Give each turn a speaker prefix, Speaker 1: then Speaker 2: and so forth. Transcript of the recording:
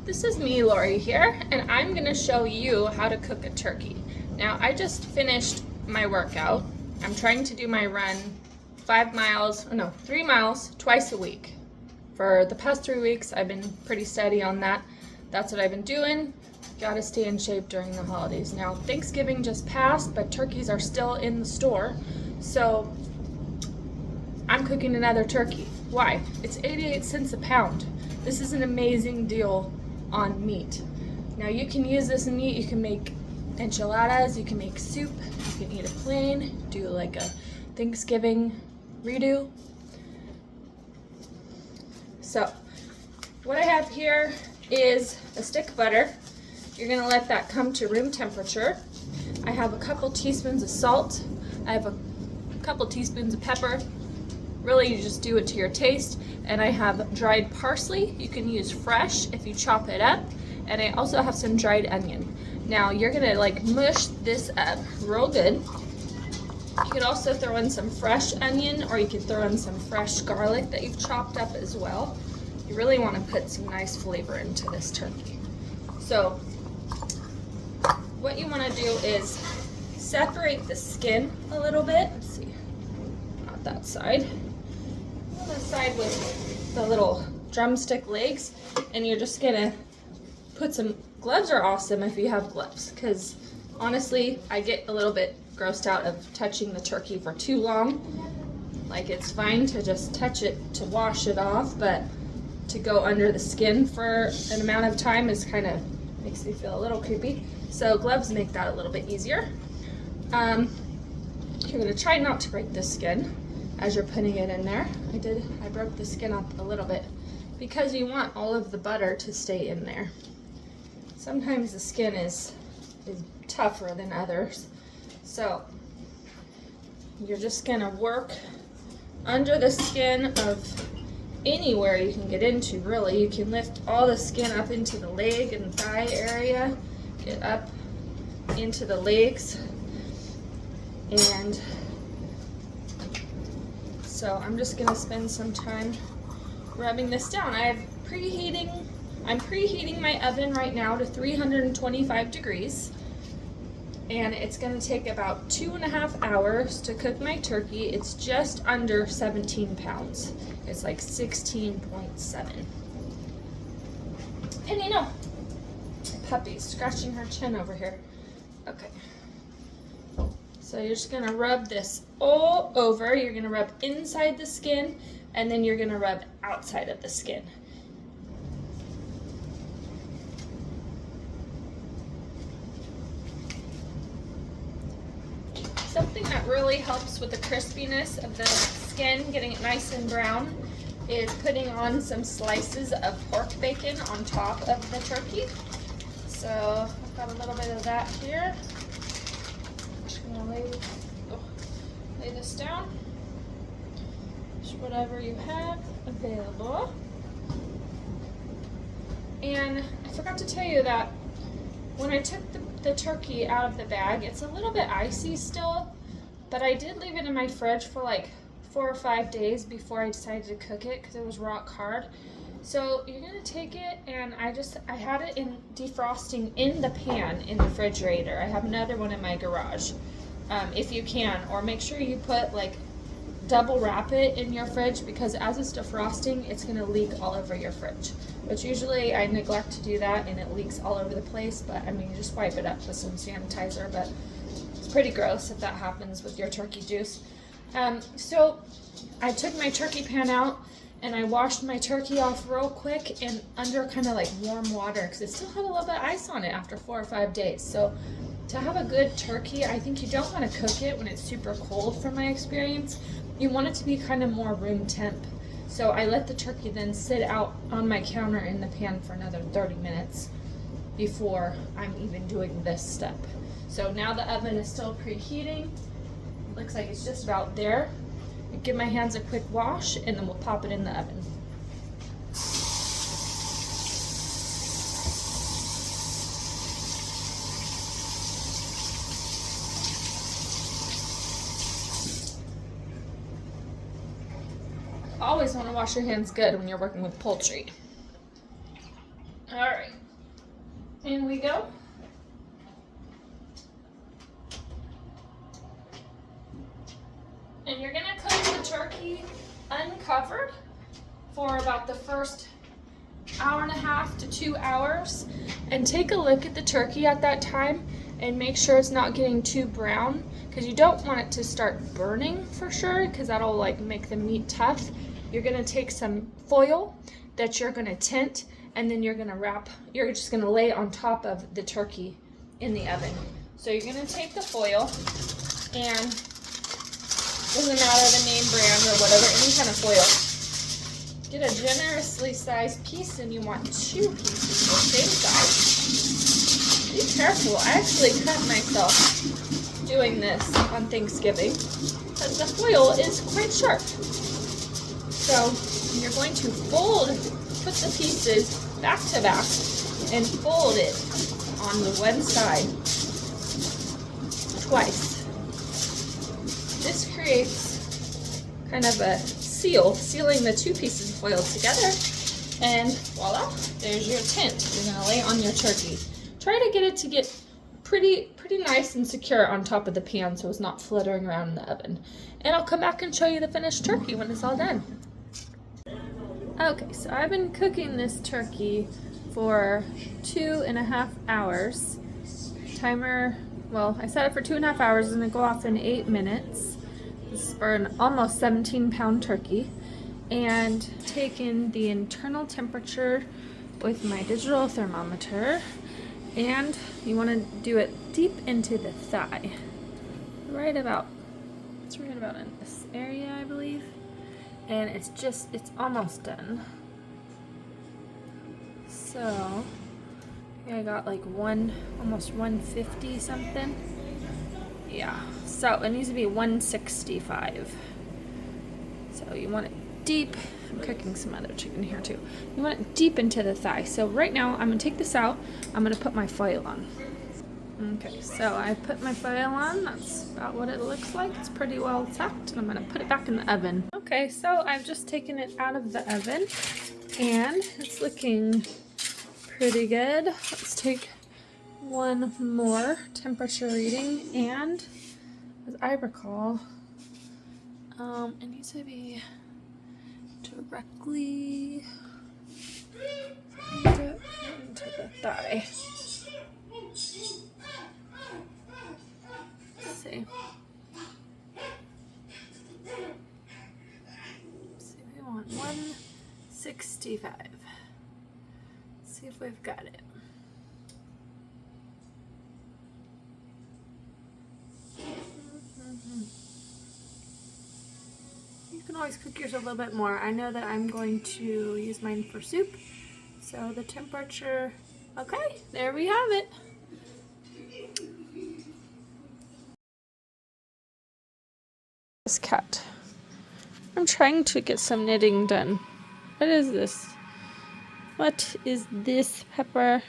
Speaker 1: This is me, Lori here, and I'm going to show you how to cook a turkey. Now, I just finished my workout. I'm trying to do my run 3 miles twice a week. For the past 3 weeks, I've been pretty steady on that. That's what I've been doing. Got to stay in shape during the holidays. Now, Thanksgiving just passed, but turkeys are still in the store, so I'm cooking another turkey. Why? It's 88 cents a pound. This is an amazing deal on meat. Now you can use this meat, you can make enchiladas, you can make soup, you can eat it plain, do like a Thanksgiving redo. So what I have here is a stick of butter. You're gonna let that come to room temperature. I have a couple teaspoons of salt. I have a couple teaspoons of pepper. Really, you just do it to your taste. And I have dried parsley. You can use fresh if you chop it up. And I also have some dried onion. Now you're gonna mush this up real good. You could also throw in some fresh onion, or you could throw in some fresh garlic that you've chopped up as well. You really want to put some nice flavor into this turkey. So what you want to do is separate the skin a little bit. Let's see, not that side. The side with the little drumstick legs, and you're just gonna put some gloves. Are awesome if you have gloves, because honestly I get a little bit grossed out of touching the turkey for too long. Like, it's fine to just touch it to wash it off, but to go under the skin for an amount of time is kind of makes me feel a little creepy. So gloves make that a little bit easier. You're gonna try not to break the skin as you're putting it in there. I broke the skin up a little bit because you want all of the butter to stay in there. Sometimes the skin is tougher than others. So you're just gonna work under the skin of anywhere you can get into, really. You can lift all the skin up into the leg and thigh area, get up into the legs, and so I'm just gonna spend some time rubbing this down. I'm preheating my oven right now to 325 degrees, and it's gonna take about 2.5 hours to cook my turkey. It's just under 17 pounds. It's like 16.7. And my puppy's scratching her chin over here. Okay. So you're just gonna rub this all over. You're gonna rub inside the skin, and then you're gonna rub outside of the skin. Something that really helps with the crispiness of the skin, getting it nice and brown, is putting on some slices of pork bacon on top of the turkey. So I've got a little bit of that here. Lay this down. Just whatever you have available. And I forgot to tell you that when I took the turkey out of the bag, it's a little bit icy still, but I did leave it in my fridge for like 4 or 5 days before I decided to cook it, because it was rock hard. So you're gonna take it, and I had it in defrosting in the pan in the refrigerator. I have another one in my garage. If you can, or make sure you put double wrap it in your fridge, because as it's defrosting, it's gonna leak all over your fridge. Which usually I neglect to do that, and it leaks all over the place. But I mean, you just wipe it up with some sanitizer. But it's pretty gross if that happens with your turkey juice. So I took my turkey pan out, and I washed my turkey off real quick and under kind of warm water, because it still had a little bit of ice on it after 4 or 5 days. So to have a good turkey, I think you don't want to cook it when it's super cold, from my experience. You want it to be kind of more room temp. So I let the turkey then sit out on my counter in the pan for another 30 minutes before I'm even doing this step. So now the oven is still preheating. Looks like it's just about there. I give my hands a quick wash, and then we'll pop it in the oven. Always want to wash your hands good when you're working with poultry. All right, in we go. And you're gonna cook the turkey uncovered for about the first hour and a half to 2 hours, and take a look at the turkey at that time and make sure it's not getting too brown, because you don't want it to start burning for sure, because that'll like make the meat tough. You're gonna take some foil that you're gonna tint, and then you're just gonna lay it on top of the turkey in the oven. So you're gonna take the foil, and doesn't matter the name brand or whatever, any kind of foil. Get a generously sized piece, and you want 2 pieces the same size. Be careful. I actually cut myself doing this on Thanksgiving because the foil is quite sharp. So you're going to put the pieces back to back and fold it on the one side twice. This creates kind of a sealing the 2 pieces of foil together, and voila, there's your tint. You're gonna lay it on your turkey. Try to get it to get pretty nice and secure on top of the pan so it's not fluttering around in the oven. And I'll come back and show you the finished turkey when it's all done. Okay, so I've been cooking this turkey for 2.5 hours. Timer, well, I set it for 2.5 hours. It's gonna go off in 8 minutes. This is for an almost 17-pound turkey. And taking the internal temperature with my digital thermometer. And you want to do it deep into the thigh. It's right about in this area, I believe. And it's almost done. So I got like almost 150 something. Yeah, so it needs to be 165. So you want it deep. I'm cooking some other chicken here too. You want it deep into the thigh. So right now I'm gonna take this out. I'm gonna put my foil on. Okay, so I put my foil on. That's about what it looks like. It's pretty well tucked, and I'm gonna put it back in the oven. Okay, so I've just taken it out of the oven, and it's looking pretty good. Let's take one more temperature reading, and as I recall, it needs to be directly into the thigh. Let's see. We want 165. Let's see if we've got it. You can always cook yours a little bit more. I know that I'm going to use mine for soup. So the temperature, okay, there we have it. This cat. I'm trying to get some knitting done. What is this? What is this, Pepper?